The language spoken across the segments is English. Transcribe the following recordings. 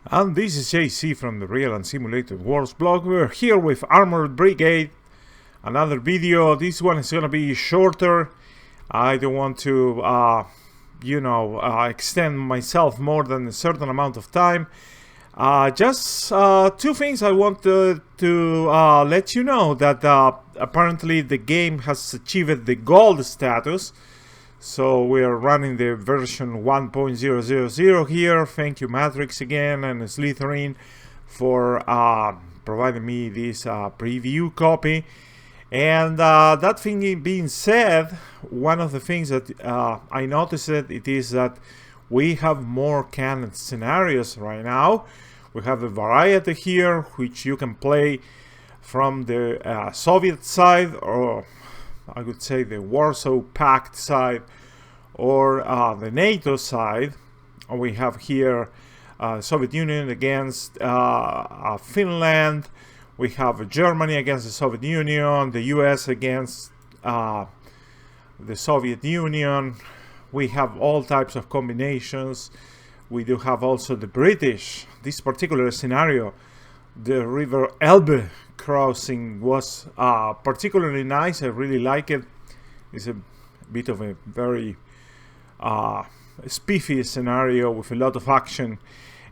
And this is JC from the Real and Simulated Wars blog. We're here with Armored Brigade. Another video. This one is gonna be shorter. I don't want to, extend myself more than a certain amount of time. Just two things I want to let you know that apparently the game has achieved the gold status. So we're running the version 1.000 here. Thank you Matrix again and Slytherin for providing me this preview copy. And that thing being said, one of the things that I noticed it is that we have more canon scenarios right now. We have a variety here which you can play from the Soviet side, or I would say the Warsaw Pact side, or the NATO side. We have here Soviet Union against Finland. We have Germany against the Soviet Union, the US against the Soviet Union. We have all types of combinations. We do have also the British. This particular scenario, the River Elbe crossing, was particularly nice. I really like it. It's a bit of a very spiffy scenario with a lot of action.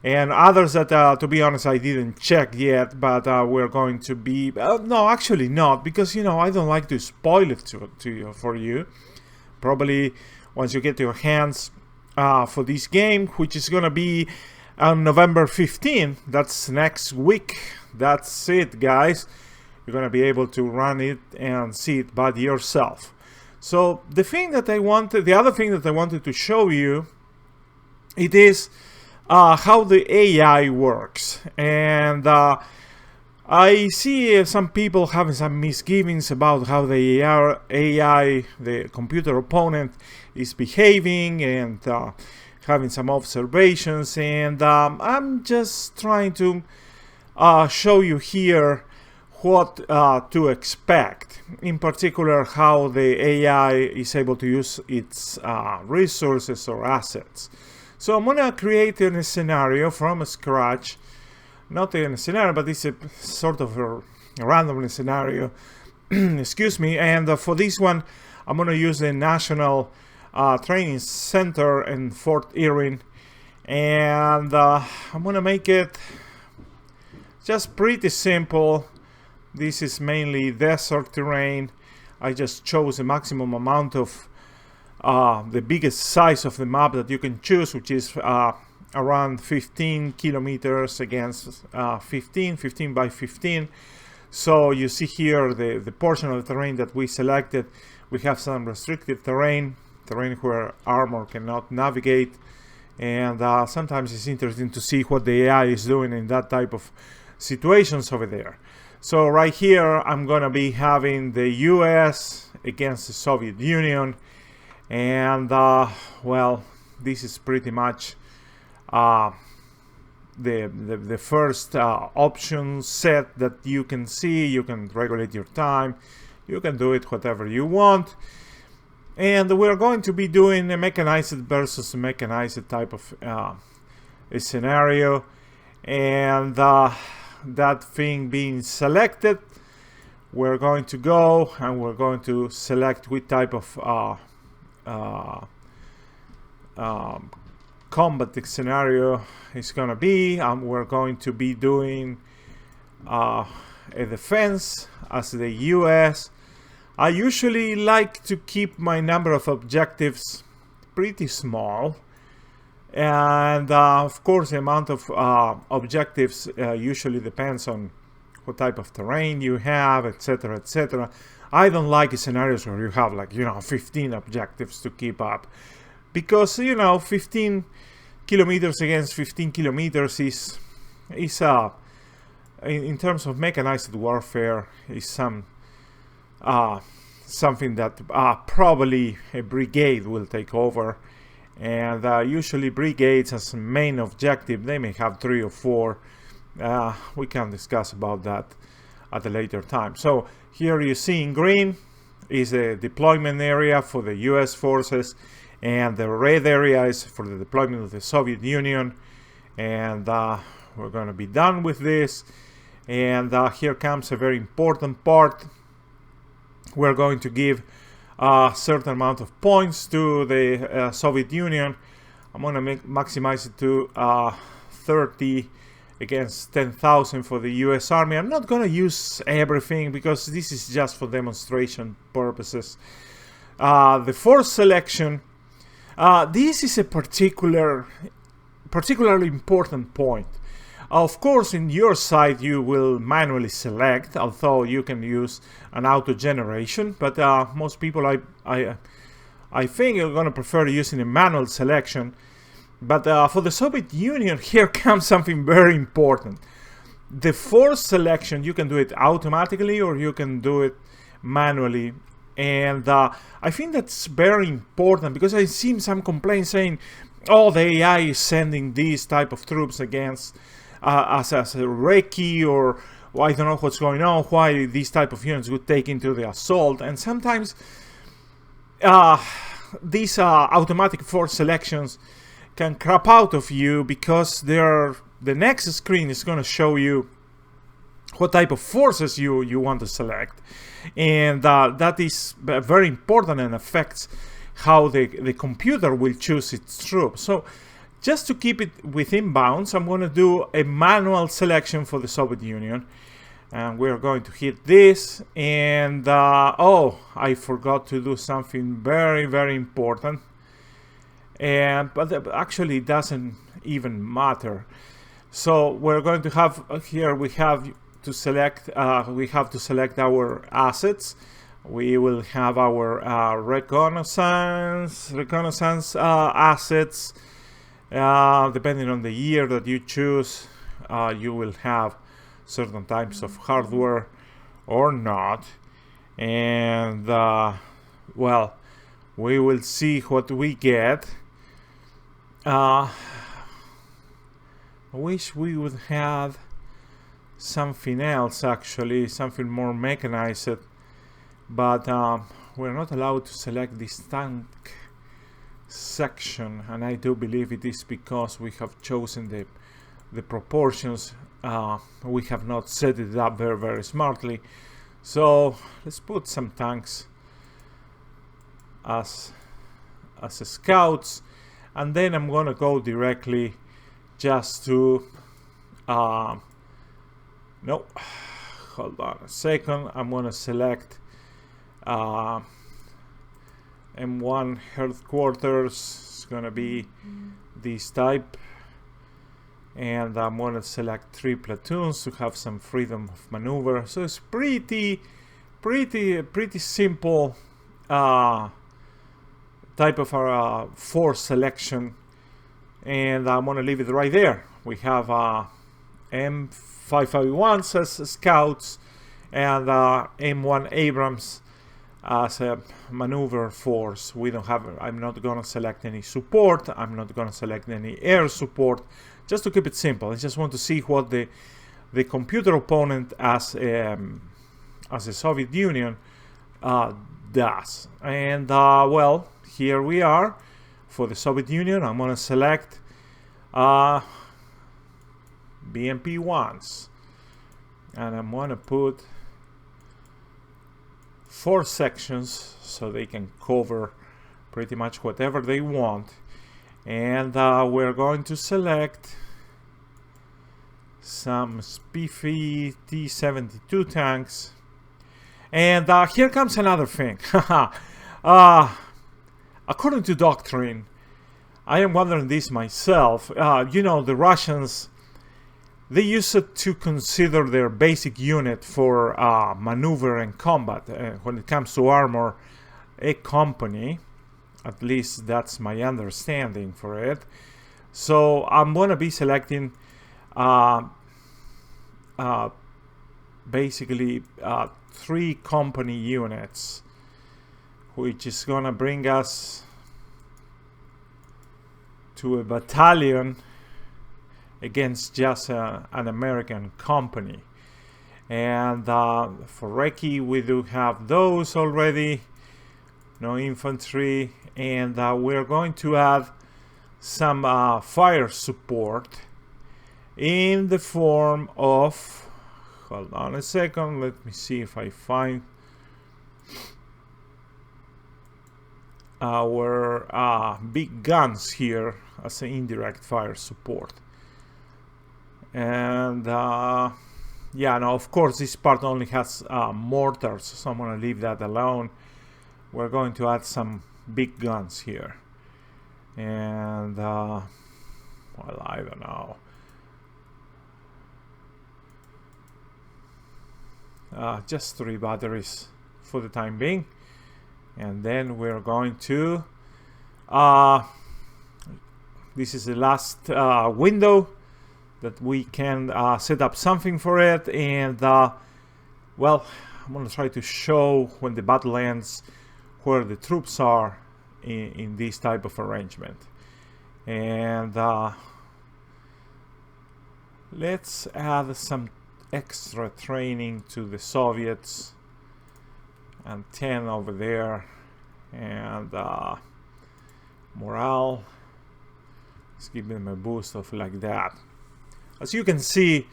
And others that, to be honest, I didn't check yet, but we're going to be... no, actually not, because, I don't like to spoil it for you. Probably once you get your hands for this game, which is going to be on November 15th, that's next week. That's it, guys. You're going to be able to run it and see it by yourself. So the other thing that I wanted to show you, it is how the AI works. And I see some people having some misgivings about how the AI, the computer opponent, is behaving, and having some observations. And I'm just trying to show you here what to expect. In particular, how the AI is able to use its resources or assets. So I'm gonna create a scenario from scratch. Not a scenario, but it's a sort of a random scenario. Excuse me. And for this one, I'm gonna use the National Training Center in Fort Erin, and I'm gonna make it just pretty simple. This is mainly desert terrain. I just chose the maximum amount of the biggest size of the map that you can choose, which is around 15 kilometers against 15 by 15. So you see here the portion of the terrain that we selected. We have some restricted terrain where armor cannot navigate, and sometimes it's interesting to see what the AI is doing in that type of situations over there. So right here I'm gonna be having the US against the Soviet Union, and well, this is pretty much the first option set that you can see. You can regulate your time, you can do it whatever you want, and we're going to be doing a mechanized versus mechanized type of a scenario. And that thing being selected, we're going to go and we're going to select which type of combat scenario is gonna be. We're going to be doing a defense as the US. I usually like to keep my number of objectives pretty small, and of course the amount of objectives usually depends on what type of terrain you have, etc, etc. I don't like scenarios where you have 15 objectives to keep up, because 15 kilometers against 15 kilometers is in terms of mechanized warfare, is something that probably a brigade will take over. And usually brigades as main objective, they may have 3 or 4. We can discuss about that at a later time. So here you see in green is a deployment area for the US forces, and the red area is for the deployment of the Soviet Union. And we're going to be done with this. And here comes a very important part. We're going to give a certain amount of points to the Soviet Union. I'm going to maximize it to 30 against 10,000 for the US Army. I'm not going to use everything because this is just for demonstration purposes. The force selection, this is a particularly important point. Of course, in your side you will manually select, although you can use an auto generation, but most people I think are going to prefer using a manual selection. But for the Soviet Union, here comes something very important. The force selection, you can do it automatically or you can do it manually. And I think that's very important because I've seen some complaints saying, oh, the AI is sending these type of troops against as a recce, or I don't know what's going on, why these type of units would take into the assault. And sometimes these automatic force selections can crap out of you because the next screen is going to show you what type of forces you want to select, and that is very important and affects how the computer will choose its troops. So just to keep it within bounds, I'm going to do a manual selection for the Soviet Union, and we're going to hit this. And oh, I forgot to do something very, very important. But actually it doesn't even matter. So we're going to have here, we have to select our assets. We will have our reconnaissance assets. Depending on the year that you choose, you will have certain types of hardware or not. And well, we will see what we get. I wish we would have something else, actually, something more mechanized, but we're not allowed to select this tank section, and I do believe it is because we have chosen the proportions. We have not set it up very, very smartly. So let's put some tanks as scouts. And then I'm going to go directly just to, no, hold on a second. I'm going to select M1 headquarters. It's going to be this type. And I'm going to select 3 platoons to have some freedom of maneuver. So it's pretty simple type of force selection, and I'm going to leave it right there. We have M551s as scouts and M1 Abrams as a maneuver force. We don't have, I'm not going to select any support, I'm not going to select any air support, just to keep it simple. I just want to see what the computer opponent as the Soviet Union does. And well, here we are for the Soviet Union. I'm going to select BMP-1s, and I'm going to put 4 sections so they can cover pretty much whatever they want. And we're going to select some spiffy T-72 tanks. And here comes another thing. According to doctrine, I am wondering this myself. You know, the Russians, they used to consider their basic unit for maneuver and combat. When it comes to armor, a company. At least that's my understanding for it. So I'm going to be selecting basically 3 company units, which is going to bring us to a battalion against just an American company. And for recce, we do have those already, no infantry, and we're going to add some fire support. in the form of, hold on a second, let me see if I find our big guns here as an indirect fire support. And yeah, now of course this part only has mortars, so I'm gonna leave that alone. We're going to add some big guns here, and well, I don't know, just 3 batteries for the time being. And then we're going to this is the last window that we can set up something for it. And well, I'm gonna try to show when the battle ends where the troops are in this type of arrangement. And let's add some extra training to the Soviets, and 10 over there, and morale, let's give them a boost of like that. As you can see,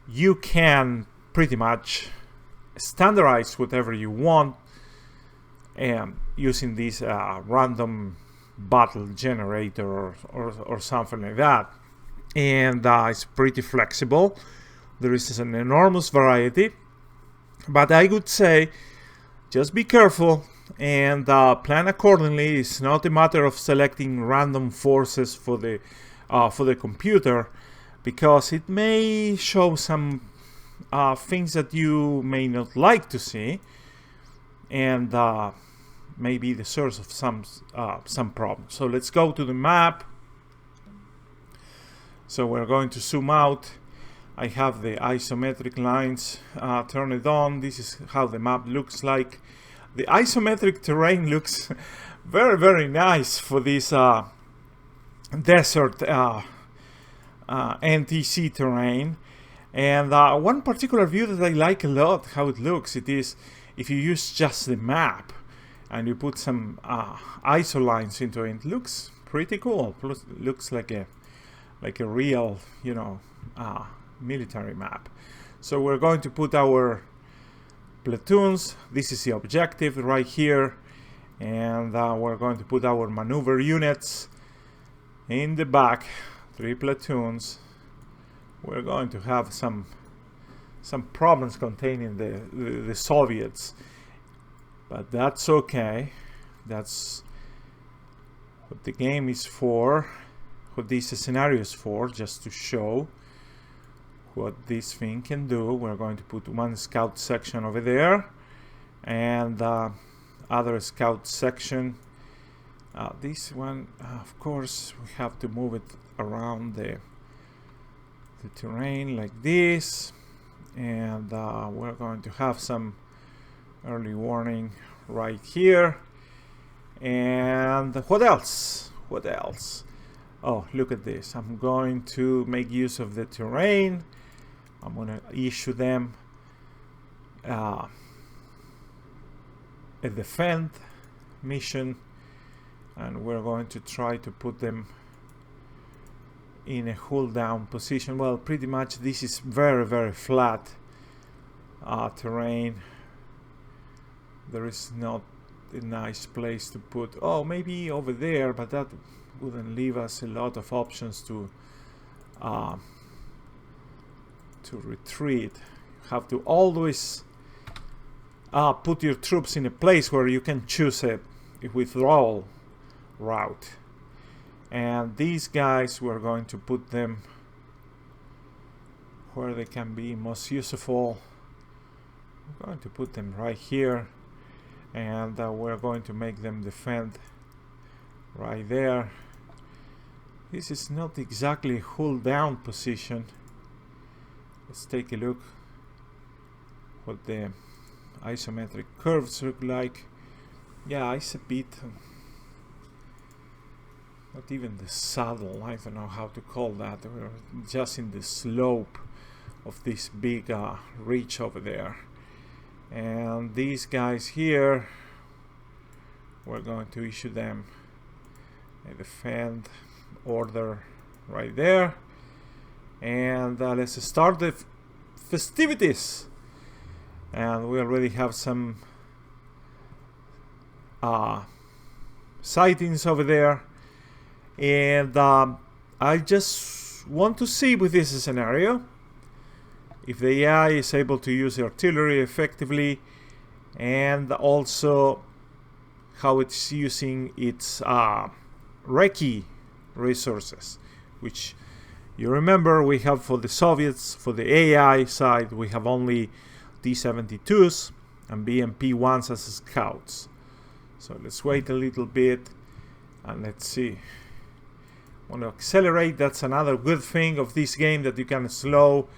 you can pretty much standardize whatever you want using this random battle generator or something like that. And it's pretty flexible. There is an enormous variety, but I would say just be careful and plan accordingly. It's not a matter of selecting random forces for the computer, because it may show some things that you may not like to see, and may be the source of some problems. So let's go to the map. So we're going to zoom out. I have the isometric lines turn it on. This is how the map looks like. The isometric terrain looks very, very nice for this desert NTC terrain. And one particular view that I like a lot how it looks, it is if you use just the map and you put some ISO lines into it, it looks pretty cool. Plus, looks like a real, you know, military map. So we're going to put our platoons. This is the objective right here, and we're going to put our maneuver units in the back. 3 platoons. We're going to have some problems containing the Soviets, but that's okay. That's what the game is for, what this scenario is for, just to show what this thing can do. We're going to put 1 scout section over there, and other scout section. This one, of course, we have to move it around the terrain like this, and we're going to have some early warning right here. And what else? What else? Oh, look at this. I'm going to make use of the terrain. I'm going to issue them a defend mission, and we're going to try to put them in a hold down position. Well, pretty much this is very, very flat terrain. There is not a nice place to put, oh, maybe over there, but that wouldn't leave us a lot of options to retreat. You have to always put your troops in a place where you can choose a withdrawal route. And these guys, we're going to put them where they can be most useful. We're going to put them right here, and we're going to make them defend right there. This is not exactly a hold down position. Let's take a look what the isometric curves look like. Yeah, it's a bit not even the saddle, I don't know how to call that. We're just in the slope of this big ridge over there. And these guys here, we're going to issue them a defend order right there. And let's start the festivities. And we already have some sightings over there. And I just want to see with this scenario if the AI is able to use the artillery effectively, and also how it's using its recce resources, which you remember we have for the Soviets. For the AI side, we have only D-72s and BMP-1s as scouts. So let's wait a little bit and let's see. I want to accelerate. That's another good thing of this game, that you can slow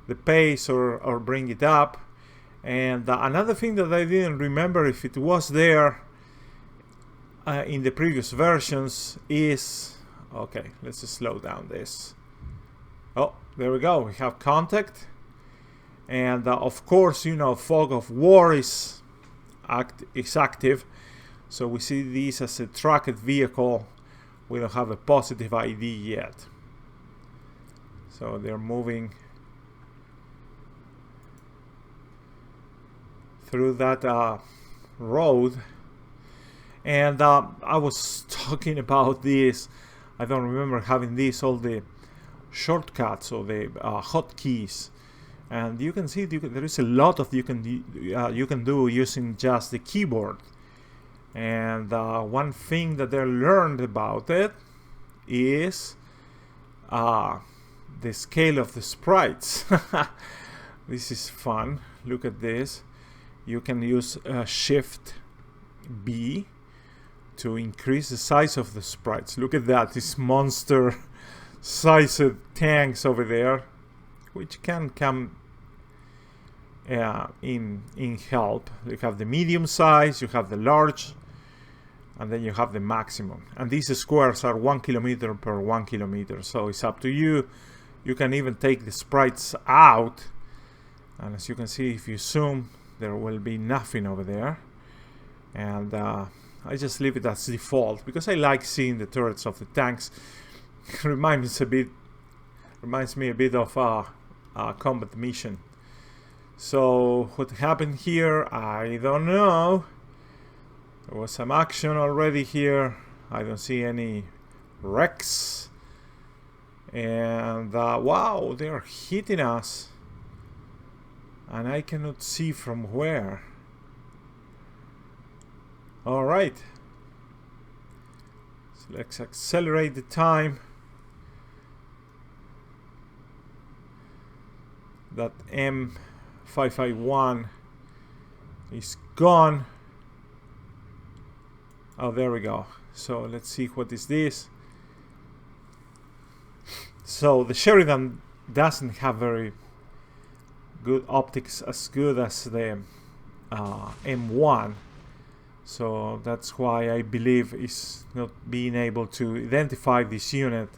the pace or bring it up. And another thing that I didn't remember if it was there in the previous versions is, okay, let's just slow down this. Oh, there we go, we have contact. And of course, you know, fog of war is active. So we see this as a tracked vehicle. We don't have a positive ID yet. So they're moving through that road. And I was talking about this. I don't remember having all the shortcuts or the hotkeys. And you can see there is a lot of you can do using just the keyboard. And one thing that I learned about it is the scale of the sprites. This is fun. Look at this. You can use Shift B to increase the size of the sprites. Look at that, this monster sized tanks over there, which can come in help. You have the medium size, you have the large, and then you have the maximum. And these squares are 1 kilometer per 1 kilometer, so it's up to you. You can even take the sprites out, and as you can see, if you zoom, there will be nothing over there. And I just leave it as default because I like seeing the turrets of the tanks. Reminds me a bit of a combat mission. So what happened here, I don't know. There was some action already here. I don't see any wrecks. And wow, they are hitting us. And I cannot see from where. Alright. So let's accelerate the time. That M551 is gone. Oh, there we go. So let's see, what is this? So the Sheridan doesn't have very good optics, as good as the M1. So that's why I believe it's not being able to identify this unit,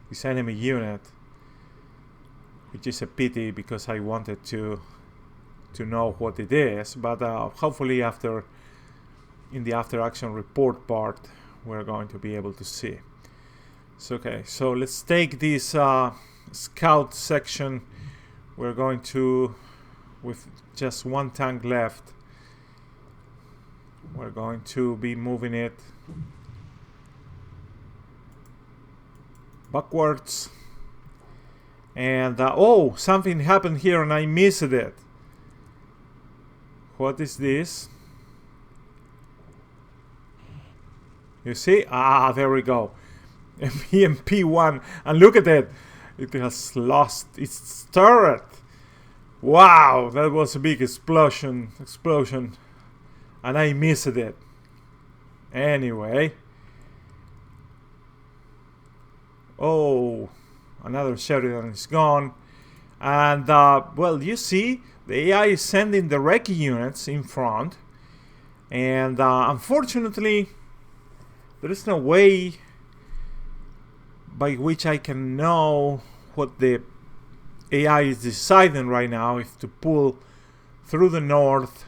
this enemy unit, which is a pity because I wanted to know what it is. But hopefully in the after action report part, we're going to be able to see. So okay, so let's take this scout section. We're going to, with just one tank left, we're going to be moving it backwards. And oh, something happened here and I missed it. What is this? You see? Ah, there we go. BMP-1, and look at it. It has lost its turret. Wow, that was a big explosion, and I missed it. Anyway. Oh, another Sheridan is gone. And, well, you see, the AI is sending the recce units in front. And, unfortunately, there is no way by which I can know what the AI is deciding right now, if to pull through the north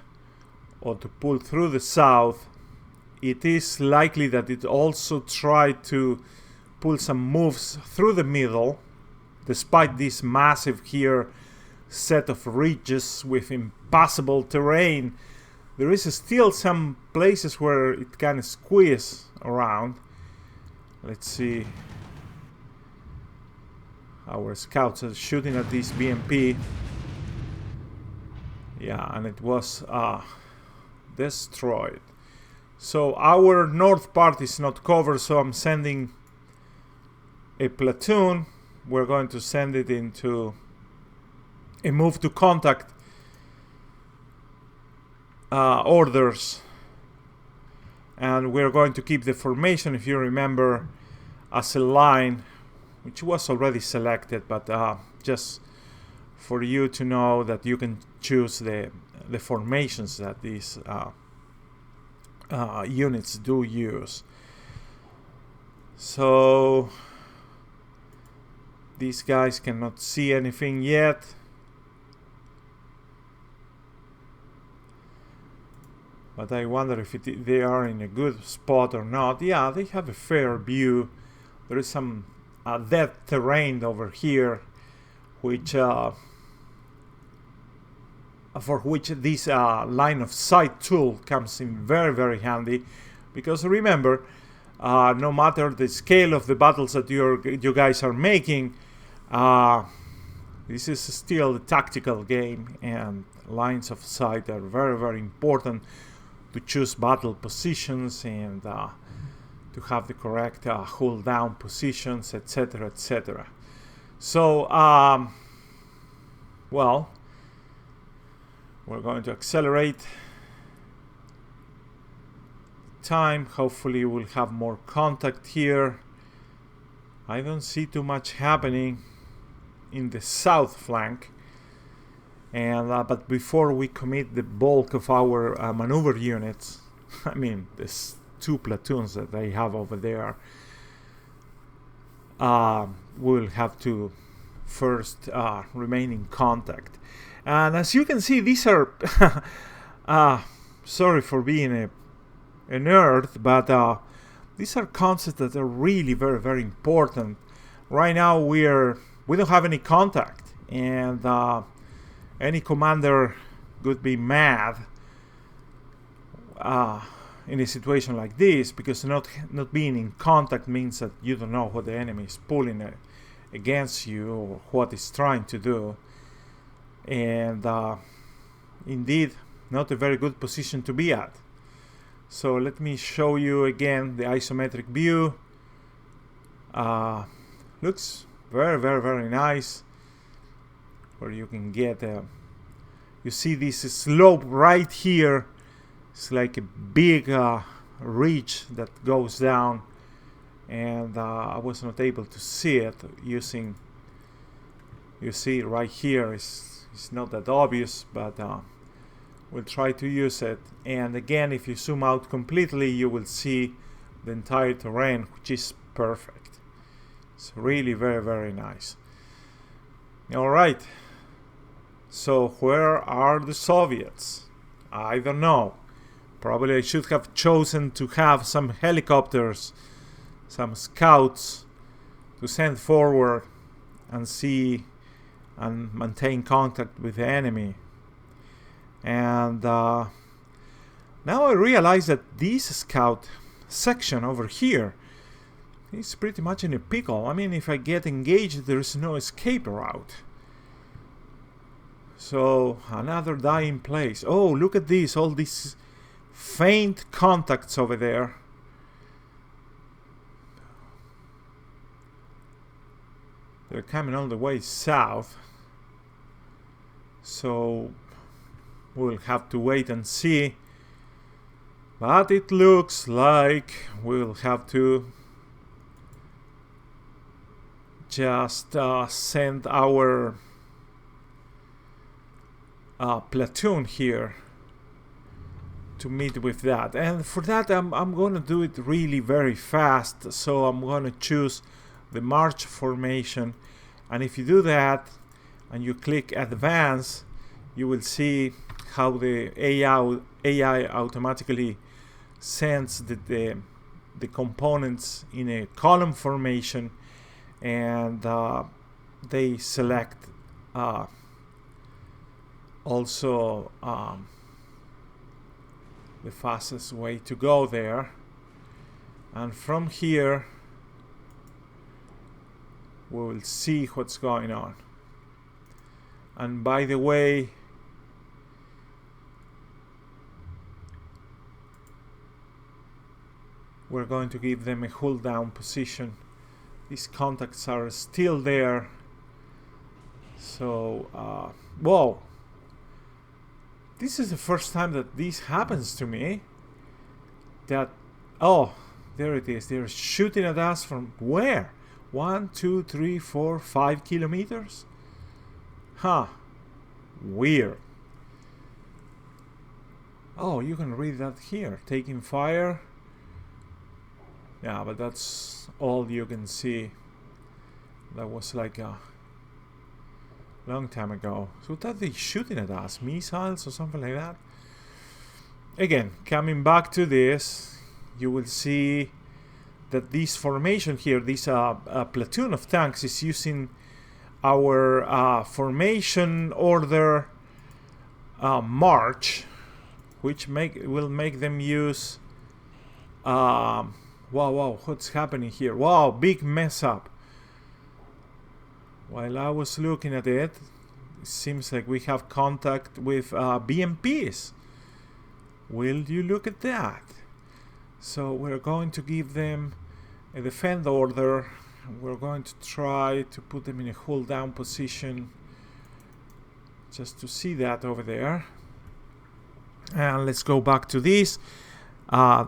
or to pull through the south. It is likely that it also tried to pull some moves through the middle, despite this massive here set of ridges with impassable terrain, there is still some places where it can squeeze around. Let's see. Our scouts are shooting at this BMP. Yeah, and it was destroyed. So our north part is not covered, so I'm sending a platoon. We're going to send it into a move to contact orders, and we're going to keep the formation, if you remember, as a line, which was already selected, but just for you to know that you can choose the formations that these units do use. So these guys cannot see anything yet. But I wonder if they are in a good spot or not. Yeah, they have a fair view. There is some dead terrain over here, which for which this line of sight tool comes in very, very handy. Because remember, no matter the scale of the battles that you guys are making, this is still a tactical game, and lines of sight are very, very important to choose battle positions and to have the correct hold down positions, etc., etc. So, well, we're going to accelerate time. Hopefully we'll have more contact here. I don't see too much happening in the south flank, and but before we commit the bulk of our maneuver units, I mean there's 2 platoons that they have over there, we'll have to first remain in contact. And as you can see, these are sorry for being a nerd, but these are concepts that are really very, very important. Right now we don't have any contact, and any commander would be mad in a situation like this, because not being in contact means that you don't know what the enemy is pulling against you or what it's trying to do. And indeed, not a very good position to be at. So let me show you again the isometric view. Looks very, very, very nice, where you can get you see this slope right here. It's like a big ridge that goes down, and I was not able to see it using, you see right here. It's not that obvious, but we'll try to use it. And again, if you zoom out completely, you will see the entire terrain, which is perfect. It's really very, very nice. All right, so where are the Soviets? I don't know. Probably I should have chosen to have some helicopters, some scouts to send forward and see and maintain contact with the enemy. And now I realize that this scout section over here is pretty much in a pickle. I mean, if I get engaged, there is no escape route. So another dying place. Oh, look at this, all these faint contacts over there. They're coming all the way south, so we'll have to wait and see. But it looks like we'll have to just send our platoon here to meet with that. And for that, I'm going to do it really very fast. So I'm going to choose the march formation, and if you do that and you click advance, you will see how the AI automatically sends the components in a column formation, and they select also the fastest way to go there, and from here we will see what's going on. And by the way, we're going to give them a hold down position. These contacts are still there. So, whoa. This is the first time that this happens to me. That, oh, there it is. They're shooting at us from where? 1, 2, 3, 4, 5 kilometers? Huh. Weird. Oh, you can read that here. Taking fire. Yeah, but that's all you can see. That was like a long time ago. So what are they shooting at us? Missiles or something like that? Again, coming back to this, you will see that this formation here, this platoon of tanks, is using our formation order march, which will make them use wow, what's happening here? Wow, big mess up. While I was looking at it, it seems like we have contact with BMPs. Will you look at that? So we're going to give them a defend order. We're going to try to put them in a hold down position, just to see that over there. And let's go back to this.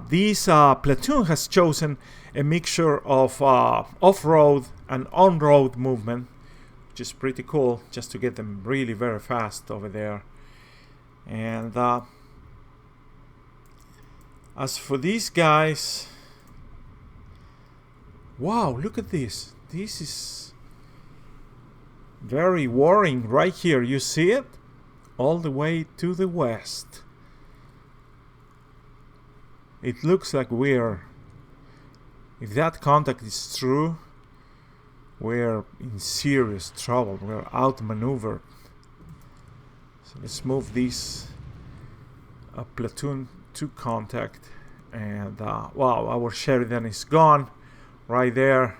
This platoon has chosen a mixture of off-road and on-road movement, which is pretty cool, just to get them really very fast over there. And as for these guys, wow, look at this. This is very worrying right here. You see it? All the way to the west. It looks like if that contact is true, we're in serious trouble. We're outmaneuvered. So let's move this platoon to contact. And wow, our Sheridan is gone right there.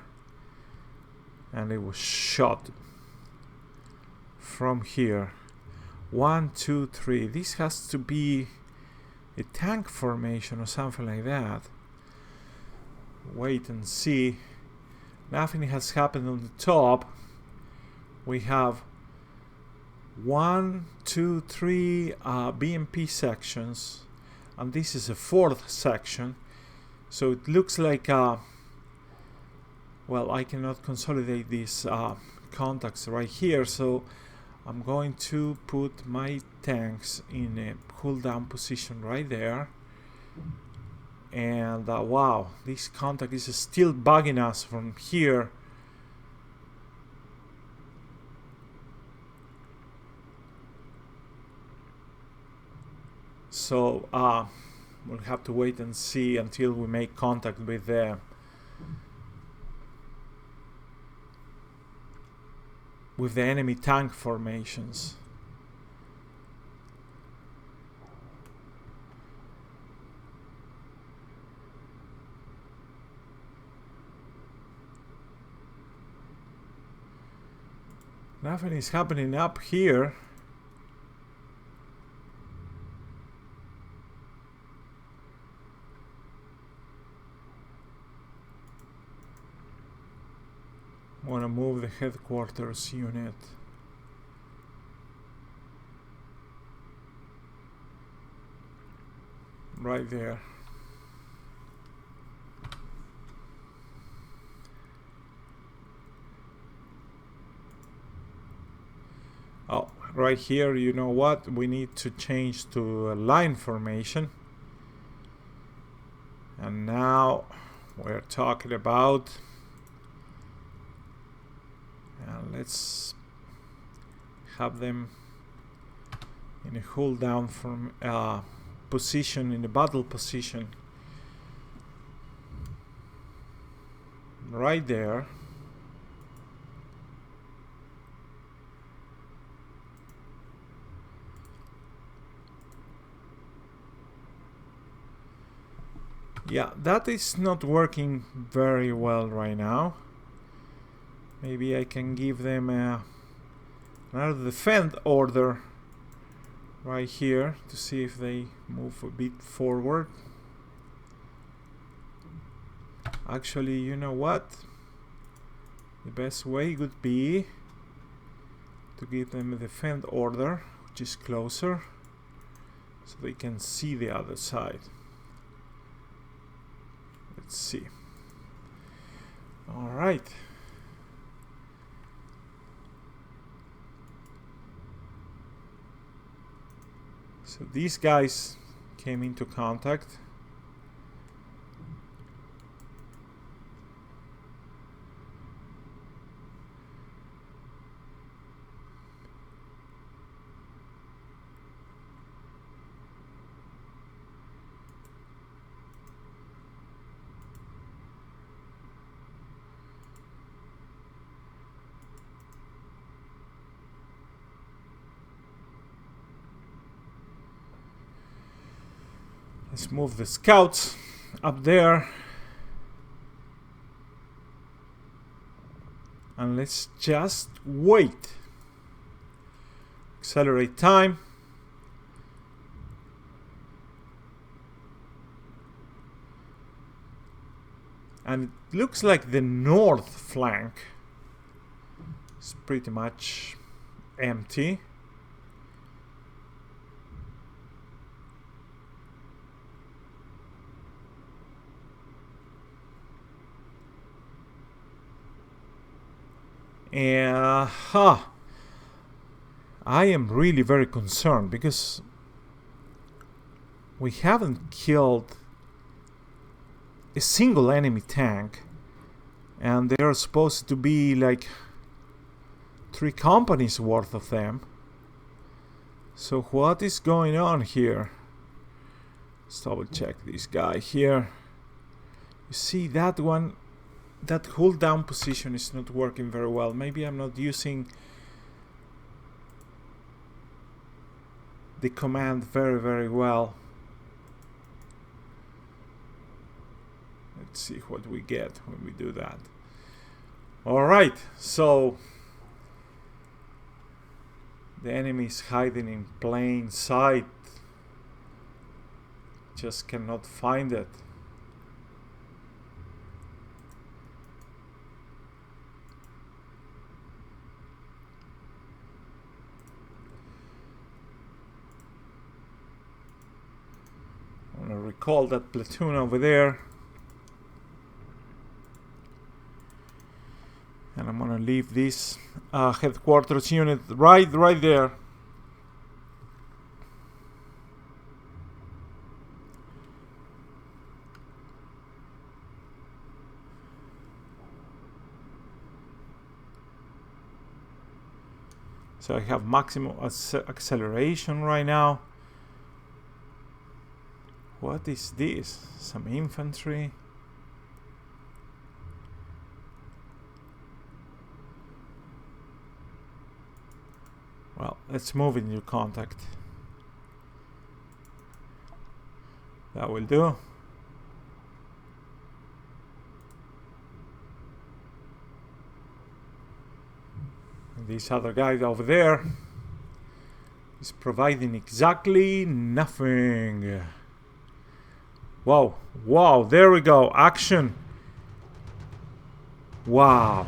And it was shot from here. 1, 2, 3. This has to be a tank formation or something like that. Wait and see. Nothing has happened on the top. We have 1, 2, 3 BMP sections, and this is a 4th section. So it looks like well, I cannot consolidate these contacts right here, so I'm going to put my tanks in a cool down position right there. And wow, this contact is still bugging us from here. So we'll have to wait and see until we make contact with the enemy tank formations. Nothing is happening up here. Want to move the headquarters unit. Right there. Oh, right here, you know what? We need to change to a line formation. And now we're talking about, let's have them in a hold down from position, in the battle position. Right there. Yeah, that is not working very well right now. Maybe I can give them another defend order right here to see if they move a bit forward. Actually, you know what? The best way would be to give them a defend order, which is closer, so they can see the other side. Let's see. All right. So these guys came into contact. Let's move the scouts up there. And let's just wait. Accelerate time. And it looks like the north flank is pretty much empty. And I am really very concerned because we haven't killed a single enemy tank, and there are supposed to be like 3 companies worth of them. So what is going on here? Let's double check this guy here. You see that one? That hold down position is not working very well. Maybe I'm not using the command very well. Let's see what we get when we do that. Alright, so the enemy is hiding in plain sight. Just cannot find it. I'm gonna recall that platoon over there, and I'm gonna leave this headquarters unit right there. So I have maximum acceleration right now. What is this? Some infantry. Well, let's move into contact. That will do. And this other guy over there is providing exactly nothing. Wow, wow, there we go, action. Wow.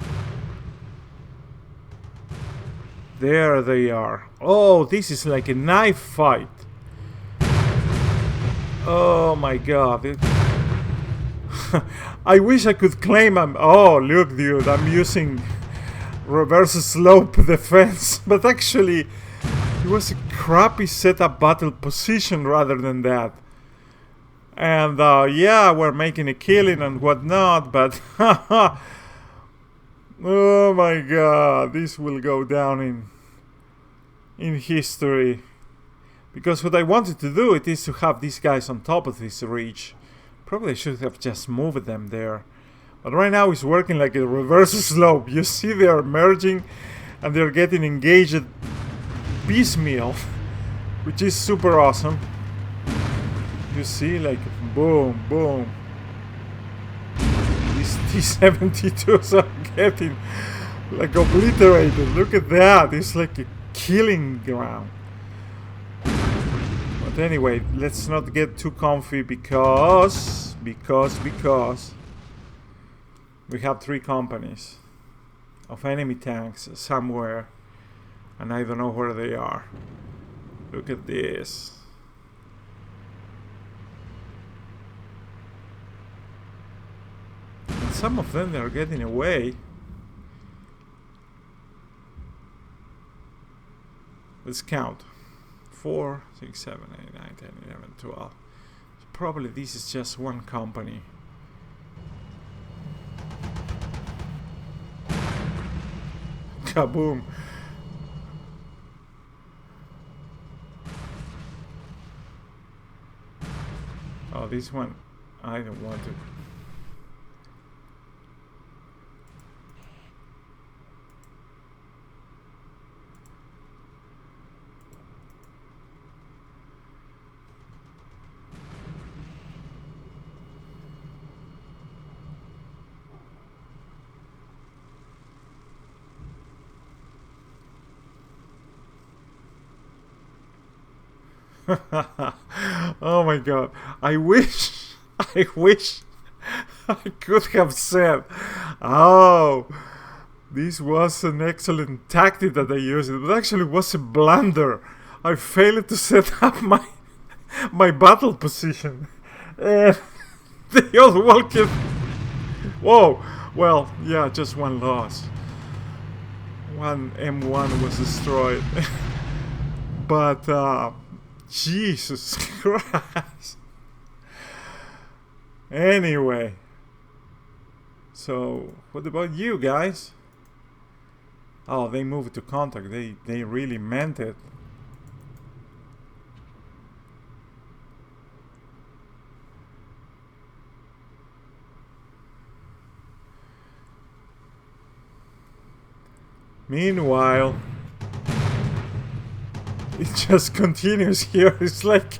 There they are. Oh, this is like a knife fight. Oh my god. I wish I could claim I'm... Oh, look dude, I'm using reverse slope defense. But actually, it was a crappy setup battle position rather than that. And yeah, we're making a killing and whatnot, but oh my god, this will go down in history. Because what I wanted to do it is to have these guys on top of this ridge. Probably should have just moved them there. But right now it's working like a reverse slope. You see they're merging and they're getting engaged piecemeal, which is super awesome. You see, like, boom, boom. T-72s are getting like obliterated. Look at that. It's like a killing ground. But anyway, let's not get too comfy because we have 3 companies of enemy tanks somewhere, and I don't know where they are. Look at this. And some of them are getting away. Let's count. 4, 6, 7, 8, 9, 10, 11, 12. So probably this is just one company. Kaboom. Oh, this one, I don't want to. Oh my god. I wish I could have said, oh, this was an excellent tactic that I used. It actually was a blunder. I failed to set up my battle position. And the old walking. Whoa. Well, yeah, just one loss. One M1 was destroyed. But Jesus Christ. Anyway, so what about you guys? Oh, they moved to contact. They really meant it. Meanwhile, it just continues here. It's like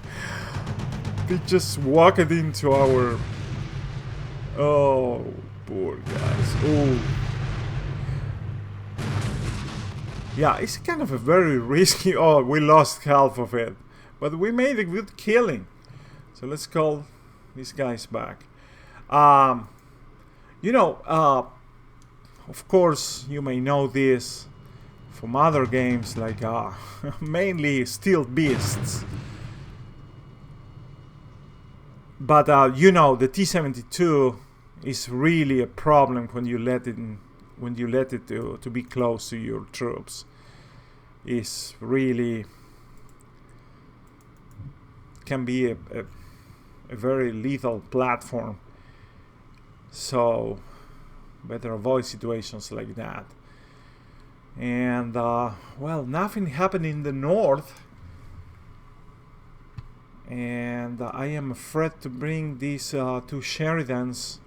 they just walked into our... Oh, poor guys. Oh. Yeah, it's kind of a very risky... Oh, we lost half of it. But we made a good killing. So let's call these guys back. You know, of course, you may know this from other games like mainly Steel Beasts. But you know, the T-72 is really a problem when you let it to be close to your troops. It's really can be a very lethal platform. So better avoid situations like that. And well, nothing happened in the north, and I am afraid to bring these 2 Sheridans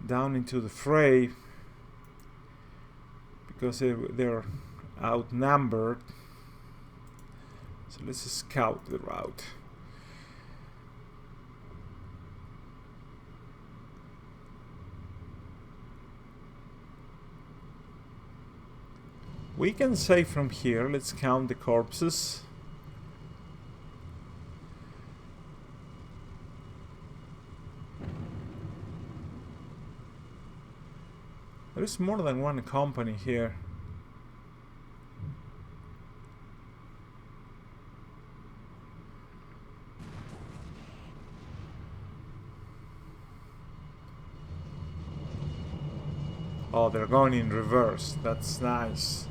down into the fray because they're outnumbered. So let's scout the route. We can say from here, let's count the corpses. There is more than one company here. Oh, they're going in reverse. That's nice.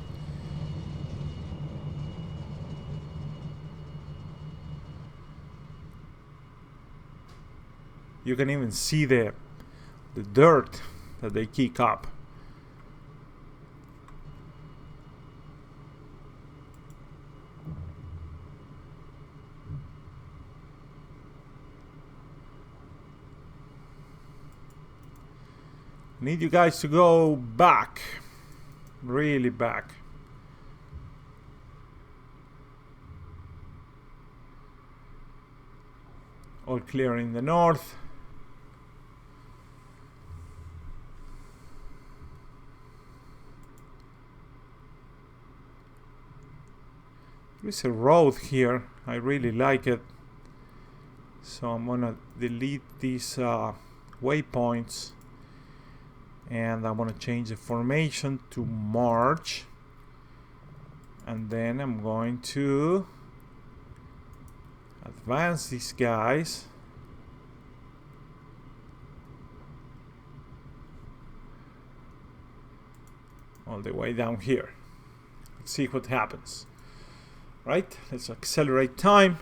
You can even see the dirt that they kick up. Need you guys to go back, really back. All clear in the north. There is a road here. I really like it. So I'm gonna delete these waypoints, and I'm gonna change the formation to march, and then I'm going to advance these guys all the way down here. Let's see what happens. Right, let's accelerate time.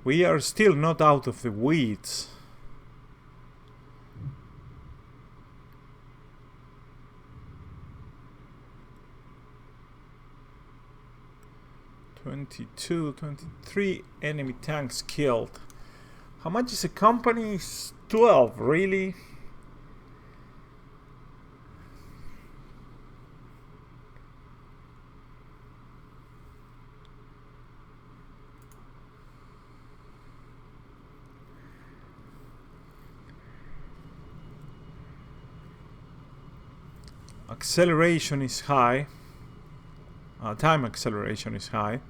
We are still not out of the weeds. (22, 23 enemy tanks killed). How much is a company? It's 12, really? Acceleration is high. Time acceleration is high.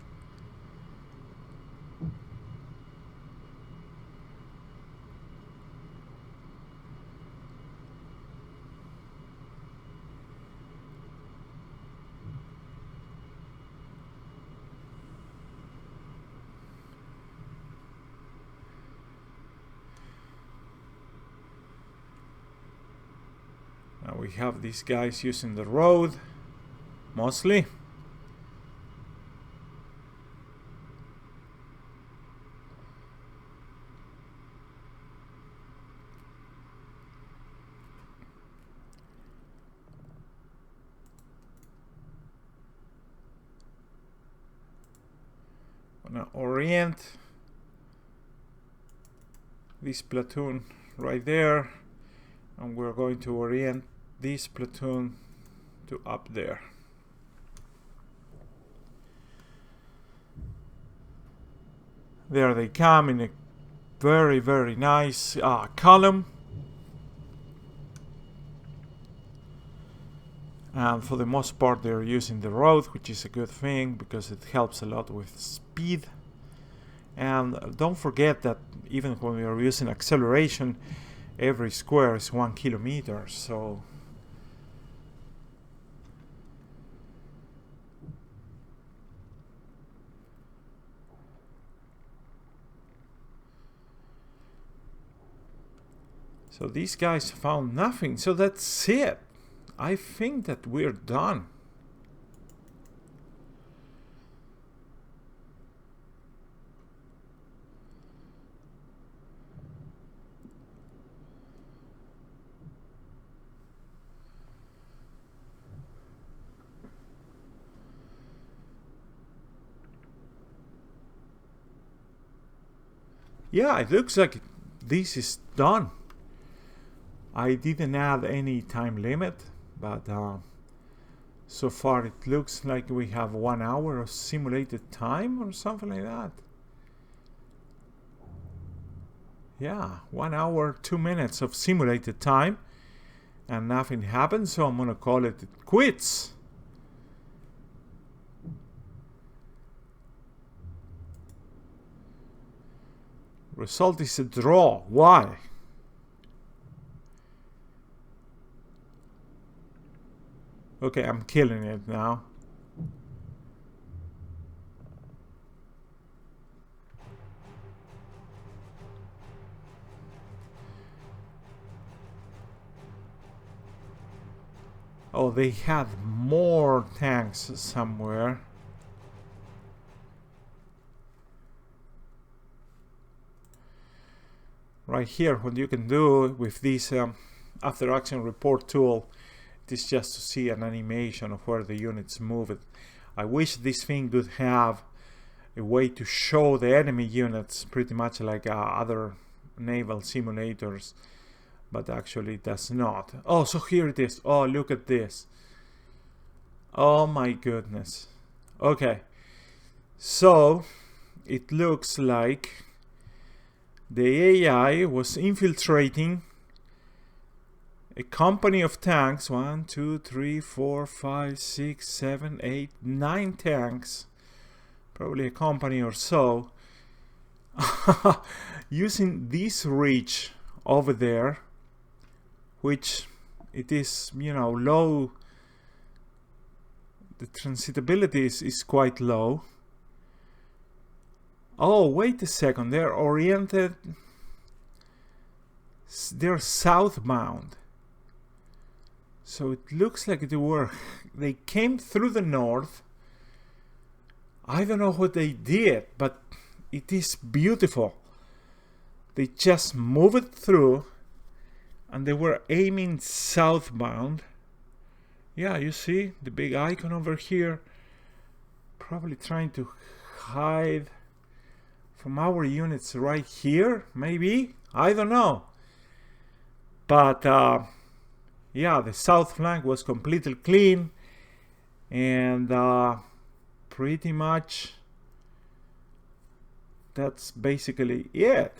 Now we have these guys using the road, mostly. I'm gonna orient this platoon right there, and we're going to orient this platoon to up there. There they come in a very, very nice column. And for the most part they're using the road, which is a good thing because it helps a lot with speed. And don't forget that even when we are using acceleration, every square is 1 kilometer, so these guys found nothing, so that's it. I think that we're done. Yeah, it looks like this is done. I didn't add any time limit, but so far it looks like we have 1 hour of simulated time or something like that. Yeah, 1 hour, 2 minutes of simulated time, and nothing happened, so I'm gonna call it quits. Result is a draw. Why? Okay, I'm killing it now. Oh, they had more tanks somewhere. Right here, what you can do with this after action report tool, it is just to see an animation of where the units move. I wish this thing could have a way to show the enemy units, pretty much like other naval simulators, but actually it does not. Oh, so here it is. Oh, look at this. Oh my goodness. Okay, so it looks like the AI was infiltrating a company of tanks. 1, 2, 3, 4, 5, 6, 7, 8, 9 tanks, probably a company or so, using this recce over there, which it is, you know, low. The transitability is quite low. Oh, wait a second, they're oriented, they're southbound. So it looks like they came through the north. I don't know what they did, but it is beautiful. They just moved it through and they were aiming southbound. Yeah, you see the big icon over here, probably trying to hide from our units right here, maybe, I don't know. But yeah, the south flank was completely clean, and pretty much that's basically it.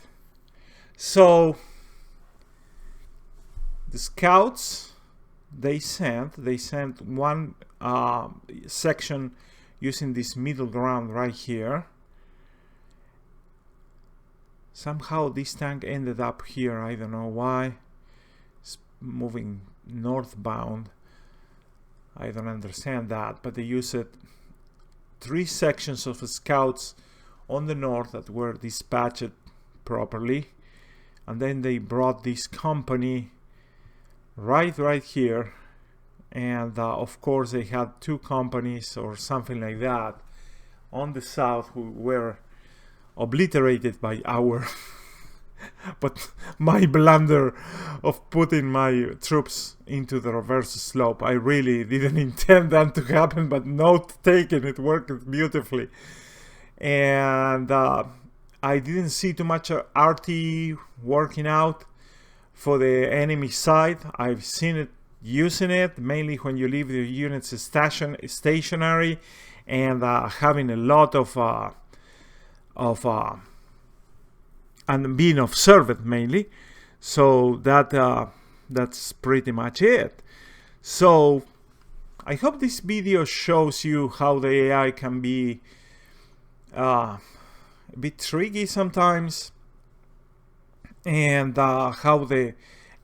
So the scouts, they sent one section using this middle ground right here. Somehow this tank ended up here, I don't know why. It's moving northbound. I don't understand that, but they used 3 sections of scouts on the north that were dispatched properly, and then they brought this company right here, and of course they had 2 companies or something like that on the south who were obliterated by our but my blunder of putting my troops into the reverse slope. I really didn't intend that to happen, but note taken, it worked beautifully. And I didn't see too much RT working out for the enemy side. I've seen it using it mainly when you leave the units stationary and having a lot of and being observed mainly. So that's pretty much it. So I hope this video shows you how the AI can be a bit tricky sometimes, and how the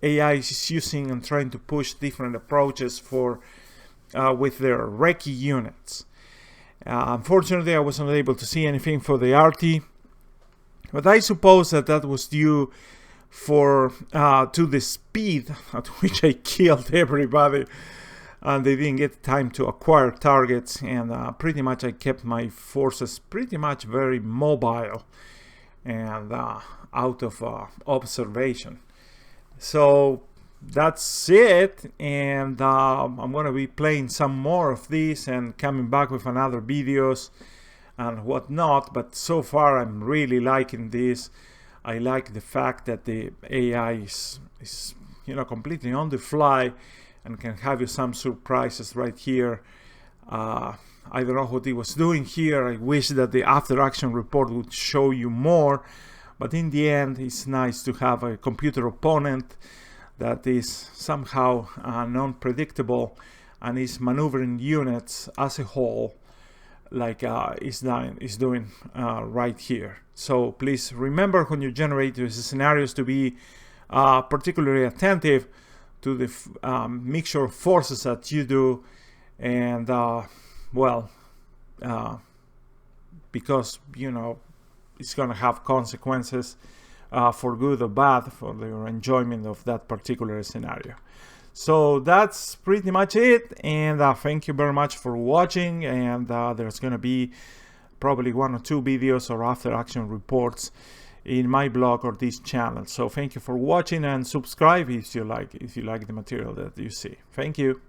AI is using and trying to push different approaches for with their recce units. Unfortunately, I was not able to see anything for the RT, but I suppose that was due to the speed at which I killed everybody, and they didn't get time to acquire targets, and pretty much I kept my forces pretty much very mobile and out of observation. So that's it, and I'm going to be playing some more of this and coming back with another videos and whatnot, but so far I'm really liking this. I like the fact that the AI is completely on the fly and can have you some surprises right here. I don't know what he was doing here. I wish that the after action report would show you more, but in the end it's nice to have a computer opponent that is somehow non-predictable and is maneuvering units as a whole, like is doing right here. So please remember, when you generate these scenarios, to be particularly attentive to the mixture of forces that you do, and because it's going to have consequences for good or bad for your enjoyment of that particular scenario. So that's pretty much it, and thank you very much for watching, and there's going to be probably 1 or 2 videos or after action reports in my blog or this channel. So thank you for watching, and subscribe if you like the material that you see. Thank you.